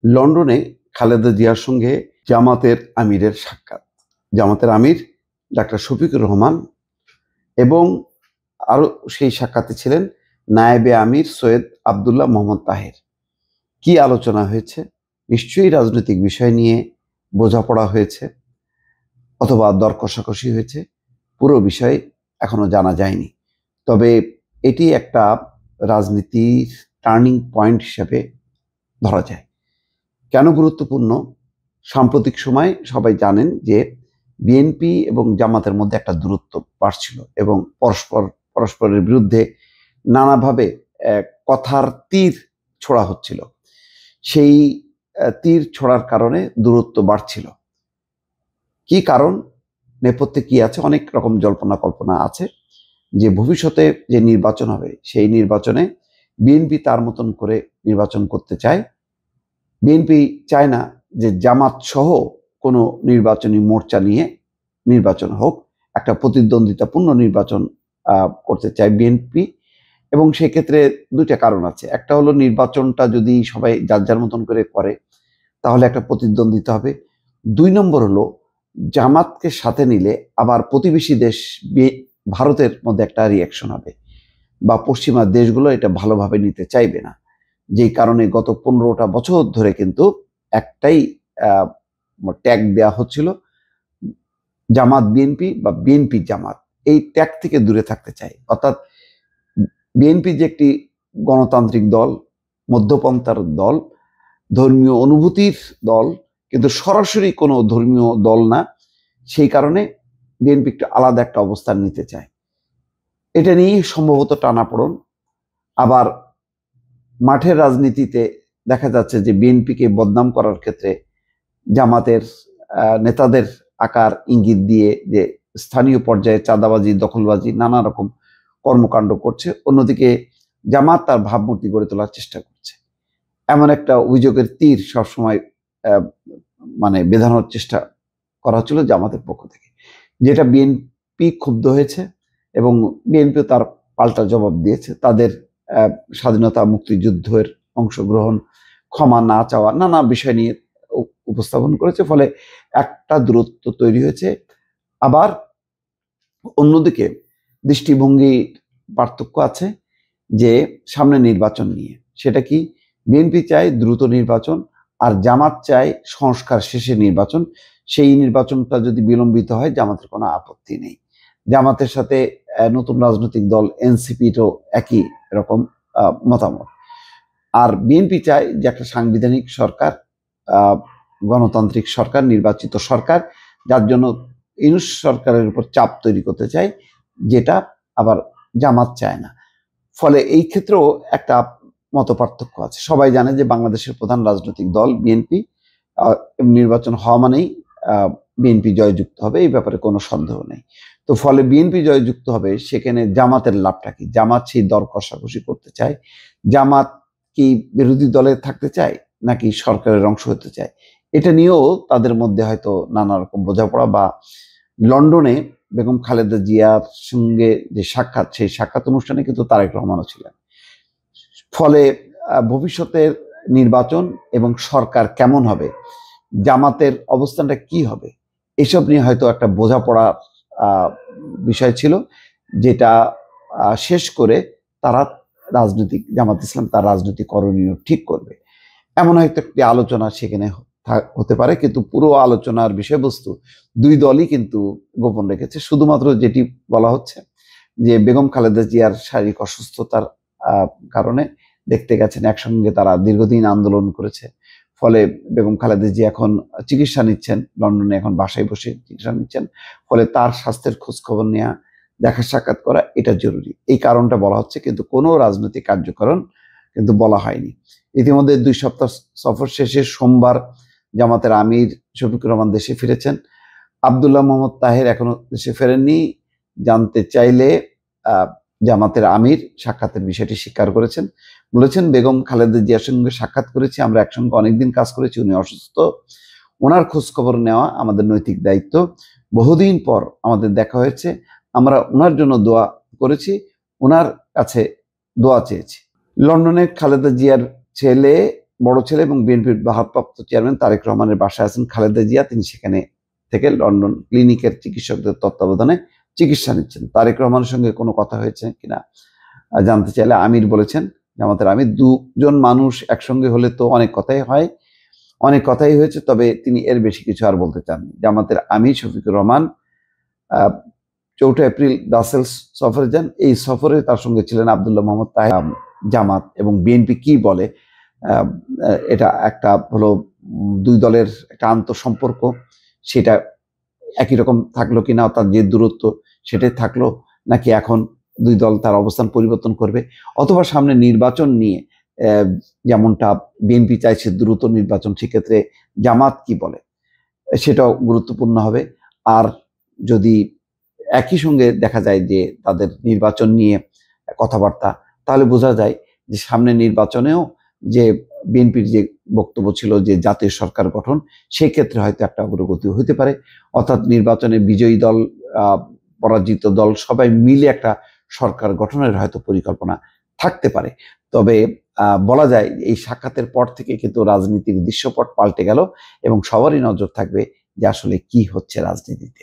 লন্ডনে খালেদা জিয়ার সঙ্গে জামাতের আমিরের সাক্ষাৎ। জামাতের আমির ডাক্তার শফিকুর রহমান এবং আরও সেই সাক্ষাতে ছিলেন নায়েবে আমির সৈয়দ আবদুল্লাহ মোহাম্মদ তাহের। কি আলোচনা হয়েছে? নিশ্চয়ই রাজনৈতিক বিষয় নিয়ে বোঝাপড়া হয়েছে অথবা দর কষাকষি হয়েছে। পুরো বিষয় এখনো জানা যায়নি, তবে এটি একটা রাজনীতির টার্নিং পয়েন্ট হিসেবে ধরা যায়। কেন গুরুত্বপূর্ণ? সাম্প্রতিক সময় সবাই জানেন যে বিএনপি এবং জামাতের মধ্যে একটা দূরত্ব বাড়ছিল এবং পরস্পরের বিরুদ্ধে নানাভাবে কথার তীর ছোড়া হচ্ছিল। সেই তীর ছোড়ার কারণে দূরত্ব বাড়ছিল। কি কারণ, নেপথ্যে কি আছে? অনেক রকম জল্পনা কল্পনা আছে যে ভবিষ্যতে যে নির্বাচন হবে সেই নির্বাচনে বিএনপি তার মতন করে নির্বাচন করতে চায়। বিএনপি চায় না যে জামাত সহ কোনো নির্বাচনী মোর্চা নিয়ে নির্বাচন হোক, একটা প্রতিদ্বন্দ্বিতাপূর্ণ নির্বাচন করতে চায় বিএনপি। এবং সেক্ষেত্রে দুইটা কারণ আছে। একটা হলো নির্বাচনটা যদি সবাই যার যার মতন করে করে তাহলে একটা প্রতিদ্বন্দ্বিতা হবে। 2 নম্বর হলো জামাতকে সাথে নিলে আবার প্রতিবেশী দেশ ভারতের মধ্যে একটা রিয়াকশন হবে বা পশ্চিমা দেশগুলো এটা ভালোভাবে নিতে চাইবে না। যেই কারণে গত 15টা বছর ধরে কিন্তু একটাই ট্যাগ দেওয়া হচ্ছিল, জামাত বিএনপি বা বিএনপি জামাত। এই ট্যাগ থেকে দূরে থাকতে চাই। অর্থাৎ বিএনপি যে একটি গণতান্ত্রিক দল, মধ্যপন্থার দল, ধর্মীয় অনুভূতির দল, কিন্তু সরাসরি কোনো ধর্মীয় দল না। সেই কারণে বিএনপি একটু আলাদা একটা অবস্থান নিতে চায়। এটা নিয়েই সম্ভবত টানাপোড়েন। আবার মাঠের রাজনীতিতে দেখা যাচ্ছে যে বিএনপিকে বদনাম করার ক্ষেত্রে জামাতের নেতাদের আকার ইঙ্গিত দিয়ে যে স্থানীয় পর্যায়ে চাঁদাবাজি, দখলবাজি, নানা রকম কর্মকাণ্ড করছে। অন্যদিকে জামাত তার ভাবমূর্তি গড়ে তোলার চেষ্টা করছে। এমন একটা অভিযোগের তীর সবসময় বেঁধানোর চেষ্টা করা হচ্ছিল জামাতের পক্ষ থেকে, যেটা বিএনপি ক্ষুব্ধ হয়েছে এবং বিএনপিও তার পাল্টা জবাব দিয়েছে। তাদের স্বাধীনতা মুক্তিযুদ্ধের অংশগ্রহণ, ক্ষমা না চাওয়া, নানা বিষয় নিয়ে উপস্থাপন করেছে। ফলে একটা দূরত্ব তৈরি হয়েছে। আবার অন্যদিকে দৃষ্টিভঙ্গির পার্থক্য আছে যে সামনে নির্বাচন নিয়ে। সেটা কি? বিএনপি চায় দ্রুত নির্বাচন আর জামাত চায় সংস্কার শেষে নির্বাচন। সেই নির্বাচনটা যদি বিলম্বিত হয় জামাতের কোনো আপত্তি নেই। জামাতের সাথে নতুন রাজনৈতিক দল এনসিপিরও একই রকম মতামত। আর বিএনপি চায় যে একটা সাংবিধানিক সরকার, গণতান্ত্রিক সরকার, নির্বাচিত সরকার, যার জন্য ইউনূস সরকারের উপর চাপ তৈরি করতে চায়, যেটা আবার জামাত চায় না। ফলে এই ক্ষেত্রেও একটা মতপার্থক্য আছে। সবাই জানে যে বাংলাদেশের প্রধান রাজনৈতিক দল বিএনপি, নির্বাচন হওয়া মানেই বিএনপি জয়যুক্ত হবে, এই ব্যাপারে কোনো সন্দেহ নেই। তো ফলে বিএনপি জয়যুক্ত হবে, সেখানে জামাতের লাভটা কি? জামাত সেই দর কষাকষি করতে চায়। জামাত কি বিরোধী দলে থাকতে চায় নাকি সরকারের অংশ হতে চায়? এটা নিয়েও তাদের মধ্যে হয়তো নানা রকম বোঝাপড়া। বা লন্ডনে বেগম খালেদা জিয়ার সঙ্গে যে সাক্ষাৎ, সেই সাক্ষাৎ অনুষ্ঠানে কিন্তু তারেক রহমানও ছিলেন। ফলে ভবিষ্যতের নির্বাচন এবং সরকার কেমন হবে, জামাতের অবস্থানটা কি হবে, এসব নিয়ে হয়তো একটা বোঝাপড়ার বিষয় ছিল, যেটা শেষ করে তারা জামাত ইসলাম তার রাজনৈতিক করণীয় ঠিক করবে। এমন হয়তো একটি আলোচনা সেখানে হতে পারে, কিন্তু পুরো আলোচনার বিষয়বস্তু দুই দলই কিন্তু গোপন রেখেছে। শুধুমাত্র যেটি বলা হচ্ছে যে বেগম খালেদা জিয়ার শারীরিক অসুস্থতার কারণে দেখতে গেছেন একসঙ্গে তারা দীর্ঘদিন আন্দোলন করেছে। ফলে বেগম খালেদা জিয়া এখন চিকিৎসা নিচ্ছেন লন্ডনে, এখন বাসায় বসে চিকিৎসা নিচ্ছেন। ফলে তার স্বাস্থ্যের খোঁজ খবর নেওয়া, দেখা সাক্ষাৎ করা, এটা জরুরি। এই কারণটা বলা হচ্ছে, কিন্তু কোনো রাজনৈতিক কার্যক্রম কিন্তু বলা হয়নি। ইতিমধ্যে 2 সপ্তাহ সফর শেষে সোমবার জামাতের আমির শফিকুর রহমান দেশে ফিরেছেন। আবদুল্লাহ মোহাম্মদ তাহের এখনো দেশে ফেরেননি। জানতে চাইলে জামাতের আমির সাক্ষাতের বিষয়টি স্বীকার করেছেন। বলেছেন, বেগম খালেদা জিয়ার সঙ্গে সাক্ষাৎ করেছি, আমরা একসঙ্গে অনেকদিন কাজ করেছি, উনি অসুস্থ, ওনার খোঁজ খবর নেওয়া আমাদের নৈতিক দায়িত্ব। বহুদিন পর আমাদের দেখা হয়েছে, আমরা ওনার জন্য দোয়া করেছি, ওনার কাছে দোয়া চেয়েছি। লন্ডনে খালেদা জিয়ার ছেলে বড় ছেলে এবং বিএনপির ভারপ্রাপ্ত চেয়ারম্যান তারেক রহমানের বাসায় আছেন খালেদা জিয়া। তিনি সেখানে থেকে লন্ডন ক্লিনিকের চিকিৎসকদের তত্ত্বাবধানে চিকিৎসা নিচ্ছেন। তারেক রহমানের সঙ্গে কোনো কথা হয়েছে কিনা জানতে চাইলে আমির বলেছেন, জামাতের আমির, দুজন মানুষ একসঙ্গে হলে তো অনেক কথাই হয়, অনেক কথাই হয়েছে, তবে তিনি এর বেশি কিছু আর বলতে চাননি। জামাতের আমির শফিকুর রহমান 4 এপ্রিল ব্রাসেলস সফরে যান। এই সফরে তার সঙ্গে ছিলেন আব্দুল্লাহ মোহাম্মদ তাহের। জামাত এবং বিএনপি কি বলে, এটা একটা হলো দুই দলের একটা আন্তঃসম্পর্ক, সেটা একই রকম থাকলো কিনা, অর্থাৎ যে দূরত্ব সেটাই থাকলো, নাকি এখন দুই দল তার অবস্থান পরিবর্তন করবে, অথবা সামনে নির্বাচন নিয়ে যেমনটা বিএনপি চাইছে দ্রুত নির্বাচন, সেক্ষেত্রে জামাত কি বলে সেটাও গুরুত্বপূর্ণ হবে। আর যদি একই সঙ্গে দেখা যায় যে তাদের নির্বাচন নিয়ে কথাবার্তা, তাহলে বোঝা যায় যে সামনে নির্বাচনেও যে বিএনপির যে বক্তব্য ছিল যে জাতীয় সরকার গঠন, সেক্ষেত্রে হয়তো একটা অগ্রগতি হতে পারে, অর্থাৎ নির্বাচনে বিজয়ী দল পরাজিত দল সবাই মিলে একটা সরকার গঠনের হয়তো পরিকল্পনা থাকতে পারে। তবে বলা যায় এই সাক্ষাতের পর থেকে কিন্তু রাজনীতির দৃশ্যপট পাল্টে গেল এবং সবারই নজর থাকবে যে আসলে কি হচ্ছে রাজনীতিতে।